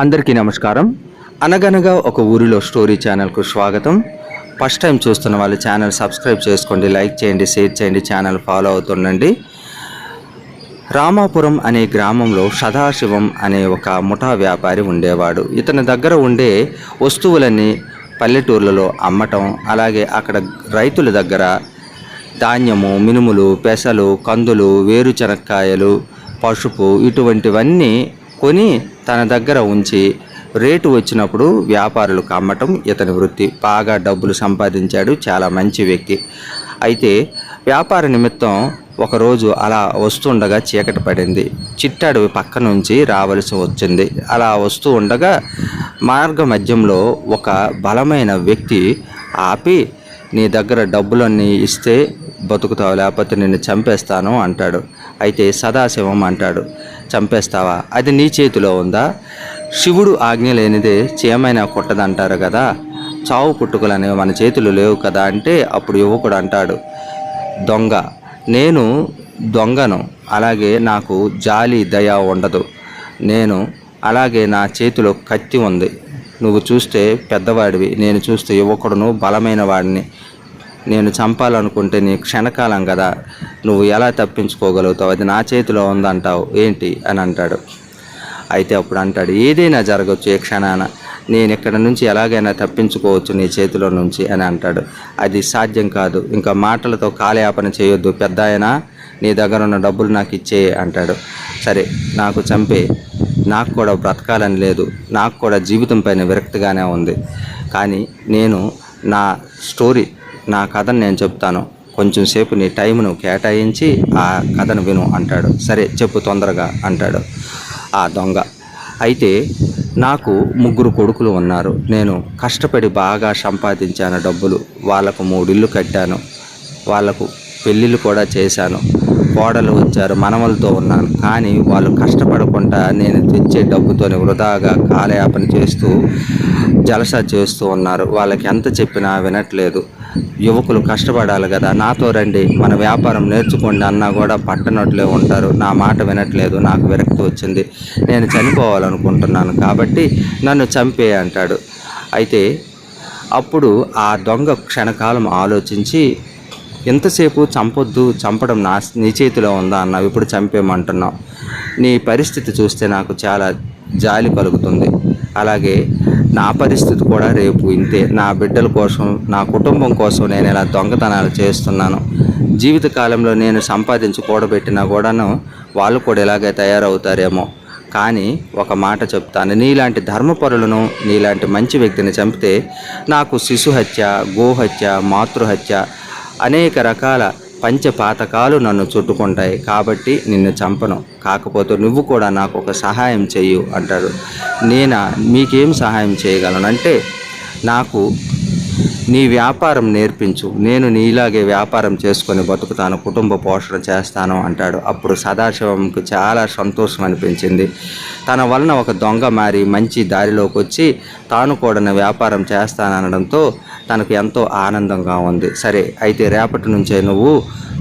అందరికీ నమస్కారం. అనగనగా ఒక ఊరిలో స్టోరీ ఛానల్కు స్వాగతం. ఫస్ట్ టైం చూస్తున్న వాళ్ళు ఛానల్ సబ్స్క్రైబ్ చేసుకోండి, లైక్ చేయండి, షేర్ చేయండి, ఛానల్ ఫాలో అవుతుండండి. రామాపురం అనే గ్రామంలో సదాశివం అనే ఒక ముఠా వ్యాపారి ఉండేవాడు. ఇతని దగ్గర ఉండే వస్తువులన్నీ పల్లెటూర్లలో అమ్మటం, అలాగే అక్కడ రైతుల దగ్గర ధాన్యము, మినుములు, పెసలు, కందులు, వేరుచెనక్కాయలు, పసుపు ఇటువంటివన్నీ కొని తన దగ్గర ఉంచి రేటు వచ్చినప్పుడు వ్యాపారులకు అమ్మటం ఇతని వృత్తి. బాగా డబ్బులు సంపాదించాడు, చాలా మంచి వ్యక్తి. అయితే వ్యాపార నిమిత్తం ఒకరోజు అలా వస్తుండగా చీకటి పడింది. చిట్టడవి పక్క నుంచి రావలసి వచ్చింది. అలా వస్తూ ఉండగా మార్గ మధ్యంలో ఒక బలమైన వ్యక్తి ఆపి, నీ దగ్గర డబ్బులన్నీ ఇస్తే బతుకుతావు, లేకపోతే నిన్ను చంపేస్తాను అంటాడు. అయితే సదాశివం అంటాడు, చంపేస్తావా? అది నీ చేతిలో ఉందా? శివుడు ఆజ్ఞ లేనిదే చీమైనా కొట్టదంటారు కదా, చావు పుట్టుకలు అనేవి మన చేతులు లేవు కదా అంటే అప్పుడు యువకుడు అంటాడు, దొంగ, నేను దొంగను, అలాగే నాకు జాలి దయ ఉండదు. అలాగే నా చేతిలో కత్తి ఉంది. నువ్వు చూస్తే పెద్దవాడివి, నేను చూస్తే యువకుడును, బలమైన వాడిని. నేను చంపాలనుకుంటే నీ క్షణకాలం కదా, నువ్వు ఎలా తప్పించుకోగలుగుతావు? అది నా చేతిలో ఉందంటావు ఏంటి అని అంటాడు. అయితే అప్పుడు అంటాడు, ఏదైనా జరగవచ్చు ఏ క్షణాన, నేను ఇక్కడ నుంచి ఎలాగైనా తప్పించుకోవచ్చు నీ చేతిలో నుంచి అని అంటాడు. అది సాధ్యం కాదు, ఇంకా మాటలతో కాలయాపన చేయొద్దు, పెద్ద అయినా నీ దగ్గర ఉన్న డబ్బులు నాకు ఇచ్చే అంటాడు. సరే, నాకు చంపే, నాకు కూడా బ్రతకాలని లేదు, నాకు కూడా జీవితం పైన విరక్తిగానే ఉంది. కానీ నేను నా స్టోరీ, నా కథను నేను చెప్తాను, కొంచెం సేపు నీ టైంను కేటాయించి ఆ కథను విను అంటాడు. సరే చెప్పు తొందరగా అంటాడు ఆ దొంగ. అయితే నాకు 3 కొడుకులు ఉన్నారు. నేను కష్టపడి బాగా సంపాదించాను డబ్బులు. వాళ్ళకు 3 ఇళ్ళు కట్టాను, వాళ్ళకు పెళ్ళిళ్ళు కూడా చేశాను, కోడలు వచ్చారు, మనవలతో ఉన్నాను. కానీ వాళ్ళు కష్టపడకుండా నేను తెచ్చే డబ్బుతోనే వృధాగా కాలయాపన చేస్తూ జలసా చేస్తూ ఉన్నారు. వాళ్ళకి ఎంత చెప్పినా వినట్లేదు. యువకులు కష్టపడాలి కదా, నాతో రండి, మన వ్యాపారం నేర్చుకోండి అన్నా కూడా పట్టనట్లే ఉంటారు. నా మాట వినట్లేదు, నాకు విరక్తి వచ్చింది, నేను చనిపోవాలనుకుంటున్నాను, కాబట్టి నన్ను చంపే అంటాడు. అయితే అప్పుడు ఆ దొంగ క్షణకాలం ఆలోచించి, ఎంతసేపు చంపొద్దు, చంపడం నీ చేతిలో ఉందా అన్నావు, ఇప్పుడు చంపేయమంటున్నావు. నీ పరిస్థితి చూస్తే నాకు చాలా జాలి కలుగుతుంది. అలాగే నా పరిస్థితి కూడా రేపు ఇంతే. నా బిడ్డల కోసం, నా కుటుంబం కోసం నేను ఇలా దొంగతనాలు చేస్తున్నాను. జీవితకాలంలో నేను సంపాదించి కూడబెట్టినా కూడాను వాళ్ళు కూడా ఇలాగే తయారవుతారేమో. కానీ ఒక మాట చెప్తాను, నీలాంటి ధర్మపరులను, నీలాంటి మంచి వ్యక్తిని చంపితే నాకు శిశుహత్య, గోహత్య, మాతృహత్య, అనేక రకాల పంచపాతకాలు నన్ను చుట్టుకుంటాయి. కాబట్టి నిన్ను చంపను, కాకపోతే నువ్వు కూడా నాకు ఒక సహాయం చెయ్యు అంటాడు. మీకేం సహాయం చేయగలనంటే, నాకు నీ వ్యాపారం నేర్పించు, నేను నీలాగే వ్యాపారం చేసుకొని బతుకుతాను, కుటుంబ పోషణ చేస్తాను అంటాడు. అప్పుడు సదాశివంకు చాలా సంతోషం అనిపించింది. తన వలన ఒక దొంగ మారి మంచి దారిలోకి వచ్చి తాను కూడా వ్యాపారం చేస్తాననడంతో తనకు ఎంతో ఆనందంగా ఉంది. సరే, అయితే రేపటి నుంచే నువ్వు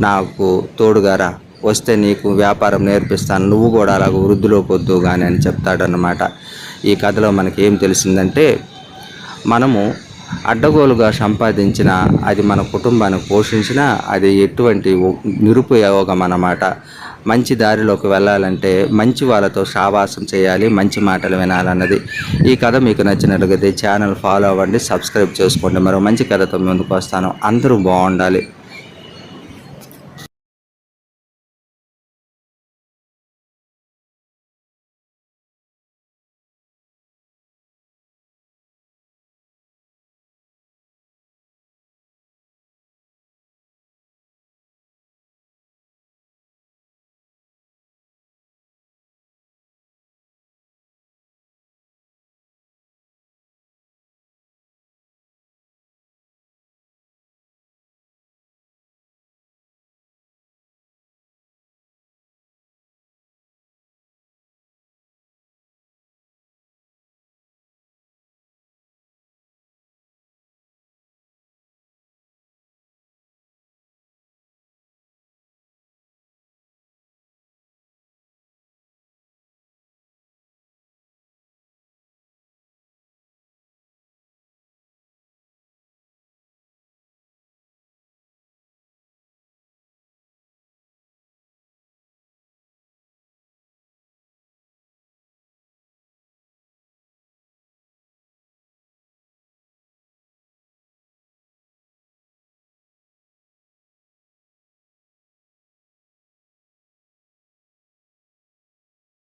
నాకు తోడుగారా, వస్తే నీకు వ్యాపారం నేర్పిస్తాను, నువ్వు కూడా అలాగ వృద్ధిలోకి వద్దు కానీ అని చెప్తాడన్నమాట. ఈ కథలో మనకి ఏం తెలిసిందంటే, మనము అడ్డగోలుగా సంపాదించిన, అది మన కుటుంబాన్ని పోషించినా అది ఎటువంటి నిరుపయోగం అన్నమాట. మంచి దారిలోకి వెళ్ళాలంటే మంచి వాళ్ళతో సావాసం చేయాలి, మంచి మాటలు వినాలన్నది. ఈ కథ మీకు నచ్చినట్లయితే ఛానల్ ఫాలో అవ్వండి, సబ్స్క్రైబ్ చేసుకోండి. మరో మంచి కథతో ముందుకు వస్తాను. అందరూ బాగుండాలి.